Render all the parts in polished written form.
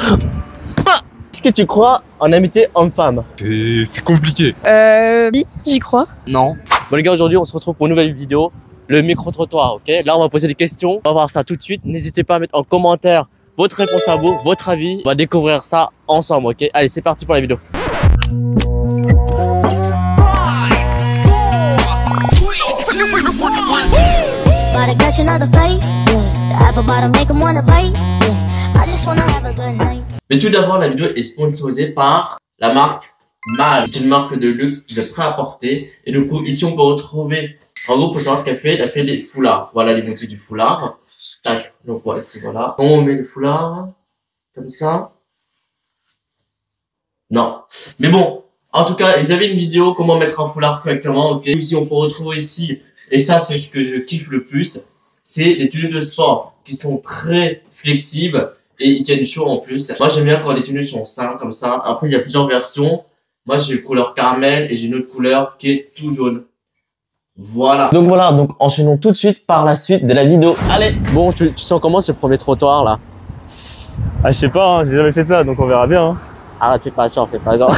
Est-ce que tu crois en amitié homme-femme? C'est compliqué. Oui, j'y crois. Non. Bon les gars, aujourd'hui on se retrouve pour une nouvelle vidéo, le micro-trottoir, ok? Là on va poser des questions, on va voir ça tout de suite. N'hésitez pas à mettre en commentaire votre réponse à vous, votre avis. On va découvrir ça ensemble, ok? Allez, c'est parti pour la vidéo. Mais tout d'abord, la vidéo est sponsorisée par la marque Mal. C'est une marque de luxe de prêt-à-porter. Et du coup, ici, on peut retrouver, en gros, pour savoir ce qu'elle fait, elle fait des foulards. Voilà les motifs du foulard. Tac. Donc, voici, voilà. On met le foulard. Comme ça. Non. Mais bon. En tout cas, ils avaient une vidéo, comment mettre un foulard correctement, ok. Ici, on peut retrouver ici. Et ça, c'est ce que je kiffe le plus. C'est les tenues de sport qui sont très flexibles. Et il y a du chaud en plus. Moi, j'aime bien quand les tenues sont simples, comme ça. Après, il y a plusieurs versions. Moi, j'ai une couleur caramel et j'ai une autre couleur qui est tout jaune. Voilà. Donc voilà, donc enchaînons tout de suite par la suite de la vidéo. Allez. Bon, tu sens comment ce premier trottoir là? Ah, je sais pas, hein, j'ai jamais fait ça, donc on verra bien. Hein. Arrête, fais pas genre, fais pas genre.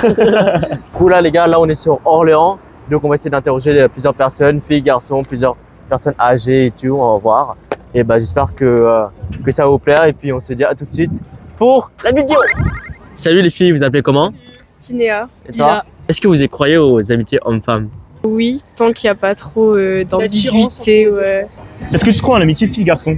Cool là les gars, là on est sur Orléans. Donc on va essayer d'interroger plusieurs personnes, filles, garçons, plusieurs personnes âgées et tout, on va voir. Et bah j'espère que ça va vous plaire et puis on se dit à tout de suite pour la vidéo. Salut les filles, vous appelez comment? Tinéa. Et toi? Est-ce que vous y croyez aux amitiés hommes-femmes? Oui, tant qu'il n'y a pas trop d'ambiguïté. Ouais. Est-ce que tu crois en l'amitié fille-garçon?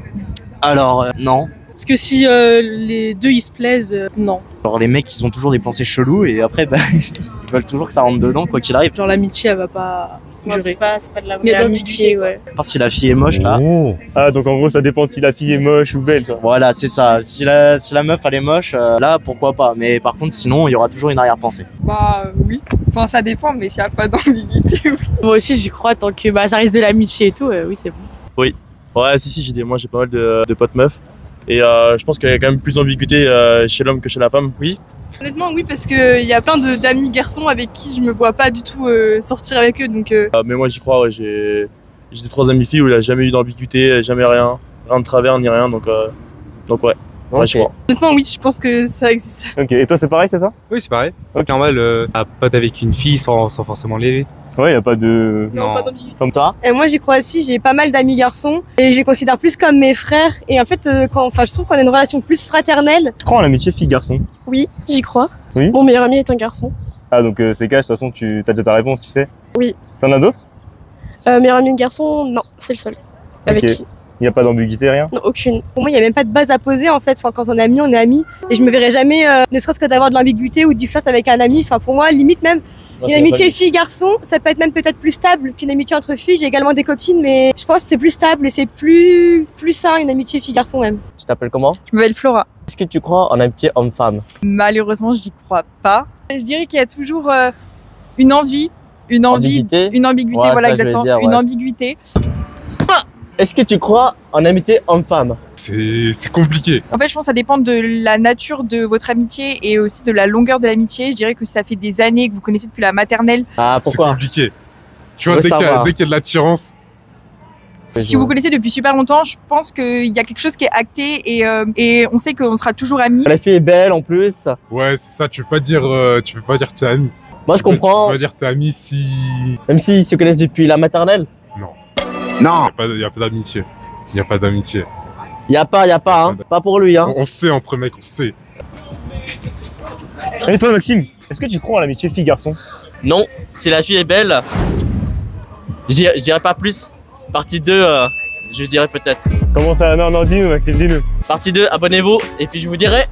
Alors, non. Parce que si les deux ils se plaisent, non. Genre les mecs ils ont toujours des pensées cheloues et après bah, ils veulent toujours que ça rentre dedans quoi qu'il arrive. Genre l'amitié elle va pas durer. C'est pas de la Mais vraie amitié, ouais. À part si la fille est moche là. Oh. Ah, donc en gros ça dépend si la fille est moche ou belle. Voilà, c'est ça. Si la meuf elle est moche, là pourquoi pas. Mais par contre sinon il y aura toujours une arrière-pensée. Bah oui. Enfin ça dépend, mais s'il n'y a pas d'ambiguïté, oui. Moi aussi j'y crois tant que ça reste de l'amitié et tout, oui c'est bon. Oui. Ouais, si, moi j'ai pas mal de potes meufs. Et je pense qu'il y a quand même plus d'ambiguïté chez l'homme que chez la femme. Oui. Honnêtement oui, parce qu'il y a plein d'amis garçons avec qui je me vois pas du tout sortir avec eux, donc... Mais moi j'y crois, ouais, j'ai 2-3 amis filles où il a jamais eu d'ambiguïté, jamais rien de travers ni rien, donc ouais. Ouais, j'y crois. Honnêtement oui, je pense que ça existe. Ok, et toi c'est pareil, c'est ça? Oui, c'est pareil. Ok, normal, un pote avec une fille sans forcément l'aider. Ouais, y a pas de... Non, pas d'ambiguïté. Comme toi? Moi j'y crois aussi, j'ai pas mal d'amis garçons et je les considère plus comme mes frères. Et en fait, je trouve qu'on a une relation plus fraternelle. Tu crois en l'amitié fille-garçon? Oui, j'y crois. Oui. Mon meilleur ami est un garçon. Ah, donc c'est cash, de toute façon tu as déjà ta réponse, tu sais? Oui. T'en as d'autres? Meilleur ami de garçon, non, c'est le seul. Avec Ok. qui? Y a pas d'ambiguïté, rien? Non, aucune. Pour moi, il y a même pas de base à poser en fait. Enfin, quand on est amis, on est amis. Et je me verrai jamais, ne serait-ce que d'avoir de l'ambiguïté ou du flirt avec un ami. Enfin, pour moi, limite même, une amitié fille-garçon, ça peut être même peut-être plus stable qu'une amitié entre filles. J'ai également des copines, mais je pense que c'est plus stable et c'est plus sain une amitié fille-garçon même. Tu t'appelles comment? Je m'appelle Flora. Est-ce que tu crois en amitié homme-femme? Malheureusement, j'y crois pas. Je dirais qu'il y a toujours une envie, Ambiguïté? une ambiguïté, Ouais, voilà ça, je voulais exactement, dire, une ouais. ambiguïté. Est-ce que tu crois en amitié homme-femme? C'est compliqué. En fait, je pense que ça dépend de la nature de votre amitié et aussi de la longueur de l'amitié. Je dirais que ça fait des années que vous connaissez depuis la maternelle. Ah, C'est pourquoi? compliqué. Tu vois, On veut dès qu'il y savoir. a de l'attirance, Si vous connaissez depuis super longtemps, je pense qu'il y a quelque chose qui est acté et on sait qu'on sera toujours amis. La fille est belle en plus. ouais, c'est ça, tu peux pas dire t'es ami. Moi je comprends, Tu peux pas dire t'es ami si... même s'ils se connaissent depuis la maternelle. Non. Y a pas d'amitié. Y a pas d'amitié. Y a pas, hein. Pas pour lui, hein. On sait entre mecs, on sait. Et toi Maxime, est-ce que tu crois en l'amitié fille-garçon? Non, si la fille est belle, je dirais pas plus. Partie 2, je dirais peut-être. Comment ça? Non, dis-nous Maxime, dis-nous. Partie 2, abonnez-vous et puis je vous dirai